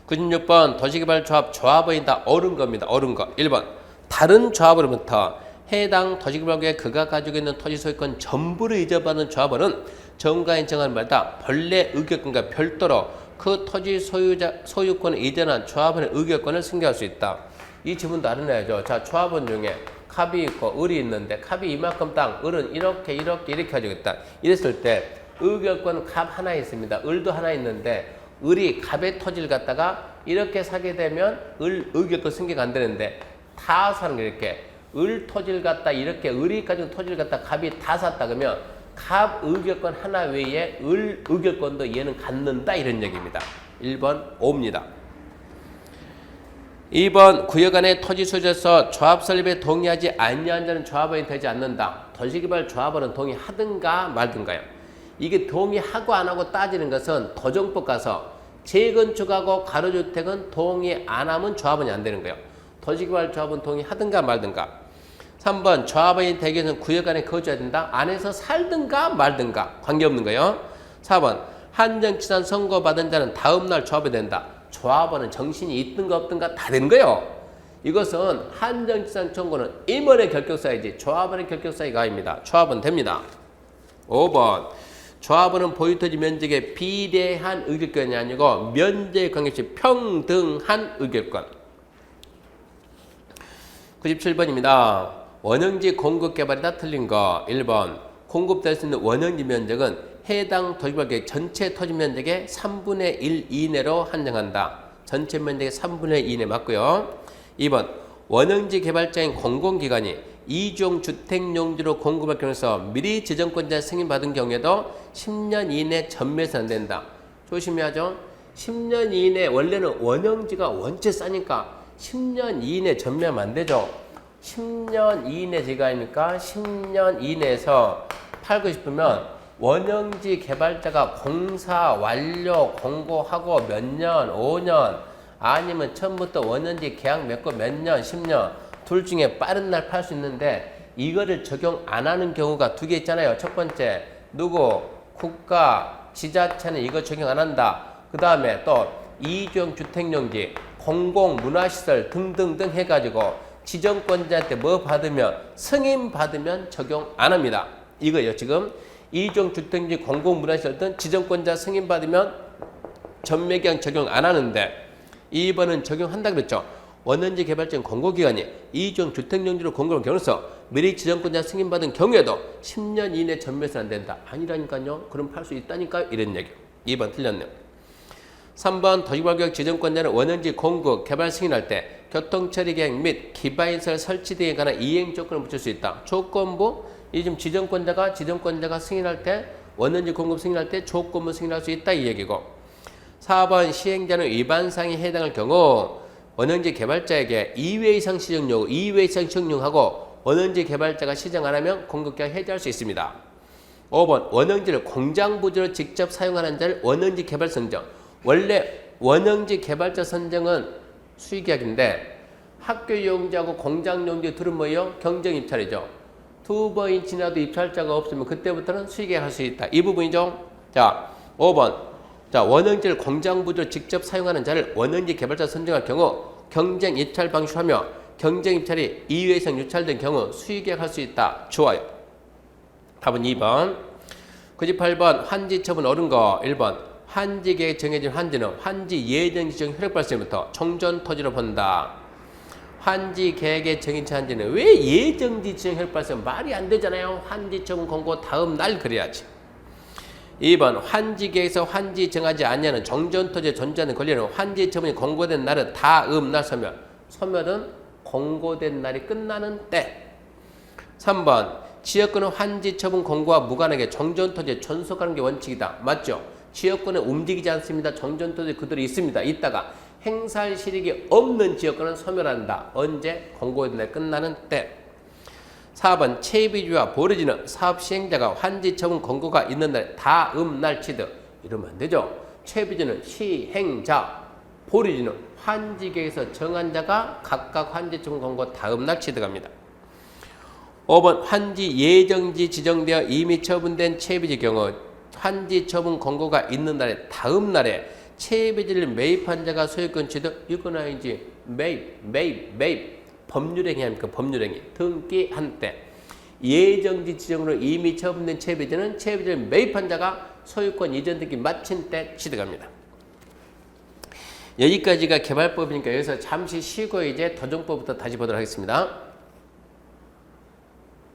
96번 도시개발조합 조합원이 다 옳은 겁니다. 옳은 거. 1번 다른 조합으로부터 해당 도시개발구역에 그가 가지고 있는 토지 소유권 전부를 이전받은 조합원은 정가인 정한 말다 본래 의결권과 별도로 그 토지 소유권을 이전한 조합원의 의결권을 승계할 수 있다. 이 지문도 알아내야죠. 자, 조합원 중에 갑이 있고 을이 있는데 갑이 이만큼 땅, 을은 이렇게 가지고 있다. 이랬을 때 의결권 갑 하나 있습니다. 을도 하나 있는데 을이 갑의 토지를 갖다가 이렇게 사게 되면 을 의결권 승계가 안 되는데 다 사는 게 이렇게 을 토지를 갖다 이렇게 을이 가지고 토지를 갖다 갑이 다 샀다 그러면 갑 의결권 하나 외에 을 의결권도 얘는 갖는다 이런 얘기입니다. 1번 O입니다. 2번 구역 안에 토지 소유자서 조합 설립에 동의하지 아니한 자는 조합원이 되지 않는다. 도시개발 조합원은 동의하든가 말든가요. 이게 동의하고 안 하고 따지는 것은 도정법 가서 재건축하고 가로주택은 동의 안 하면 조합원이 안 되는 거예요. 도시개발 조합은 동의하든가 말든가. 3번 조합원이 되기 위해서는 구역 안에 거주해야 된다. 안에서 살든가 말든가 관계없는 거예요. 4번 한정치산 선고받은 자는 다음날 조합이 된다. 조합원은 정신이 있든가 없든가 다 되는 거예요. 이것은 한정치산 청구는 임원의 결격사이지 조합원의 결격사유가 아닙니다. 조합원 됩니다. 5번 조합원은 보유토지 면적에 비례한 의결권이 아니고 면적에 관계없이 평등한 의결권. 97번입니다. 원형지 공급개발이다 틀린 거. 1번 공급될 수 있는 원형지 면적은 해당 도시개발구역 전체 토지 면적의 3분의 1 이내로 한정한다. 전체 면적의 3분의 1 이내 맞고요. 2번 원형지 개발자인 공공기관이 이종 주택용지로 공급할 경우에서 미리 지정권자 승인받은 경우에도 10년 이내 전매해서 안 된다. 조심해야죠. 10년 이내 원래는 원형지가 원체 싸니까 10년 이내 전매하면 안 되죠. 10년 이내 지가 아닙니까? 10년 이내에서 팔고 싶으면 원형지 개발자가 공사 완료 공고하고 몇 년, 5년 아니면 처음부터 원형지 계약 맺고 몇 년, 10년 둘 중에 빠른 날 팔 수 있는데 이거를 적용 안 하는 경우가 두 개 있잖아요. 첫 번째 누구? 국가, 지자체는 이거 적용 안 한다. 그 다음에 또 이종 주택용지, 공공문화시설 등등등 해가지고 지정권자한테 뭐 받으면 승인 받으면 적용 안 합니다. 이거예요. 지금 이종 주택지 공공문화시설 등 지정권자 승인 받으면 전매계약 적용 안 하는데 2번은 적용한다 그랬죠. 원형지 개발자인 공공기관이 이종 주택용지로 공급할 경우에서 미리 지정권자 승인 받은 경우에도 10년 이내 전매해서는 안 된다. 아니라니까요. 그럼 팔 수 있다니까요. 이런 얘기. 2번 틀렸네요. 3번 도시개발구역 지정권자는 원형지 공급, 개발 승인할 때 교통처리계획 및 기반시설 설치 등에 관한 이행 조건을 붙일 수 있다. 조건부, 이 지금 지정권자가 승인할 때 원형지 공급 승인할 때 조건부 승인할 수 있다 이 얘기고. 4번 시행자는 위반사항에 해당할 경우 원형지 개발자에게 2회 이상 시정 요구, 2회 이상 시정 요구하고 원형지 개발자가 시정 안 하면 공급계약 해지할 수 있습니다. 5번 원형지를 공장부지로 직접 사용하는 자를 원형지 개발 선정. 원래 원형지 개발자 선정은 수의계약인데 학교 이용자하고 공장 이용자 둘은 뭐예요? 경쟁 입찰이죠. 두 번이 지나도 입찰자가 없으면 그때부터는 수의계약 할 수 있다. 이 부분이죠. 자, 5번. 자, 원형지를 공장부지로 직접 사용하는 자를 원형지 개발자 선정할 경우 경쟁 입찰 방출하며 경쟁 입찰이 2회 이상 유찰된 경우 수의계약 할 수 있다. 좋아요. 답은 2번. 98번 환지 처분 옳은 거. 1번. 환지 계획 정해진 환지는 환지 예정 지정 효력 발생부터 총전 토지로 본다. 환지 계획에 정해진 환지는 왜 예정지 지정 효력 발생 말이 안 되잖아요. 환지 처분 공고 다음 날 그래야지. 2번 환지 계획에서 환지 정하지 않냐는 정전 토지에 존재하는 권리는 환지 처분이 공고된 날은 다음 날 소멸. 소멸은 공고된 날이 끝나는 때. 3번 지역권은 환지 처분 공고와 무관하게 정전 토지에 존속하는 게 원칙이다. 맞죠? 지역권은 움직이지 않습니다. 정전토지 그대로 있습니다. 있다가 행사할 실익이 없는 지역권은 소멸한다. 언제? 공고된 날 끝나는 때. 4번 채비주와 보류지는 사업 시행자가 환지 처분 공고가 있는 날 다음 날 취득. 이러면 안 되죠. 채비주는 시행자, 보류지는 환지계에서 정한 자가 각각 환지 처분 공고 다음 날 취득합니다. 5번 환지 예정지 지정되어 이미 처분된 채비지 경우 환지 처분 권고가 있는 날에 다음 날에 채비지를 매입한 자가 소유권 취득, 이건 아니지. 매입. 법률행위 합니까? 법률행위. 등기한 때. 예정지 지정으로 이미 처분된 채비지는 채비지를 매입한 자가 소유권 이전 등기 마친 때 취득합니다. 여기까지가 개발법이니까 여기서 잠시 쉬고 이제 도정법부터 다시 보도록 하겠습니다.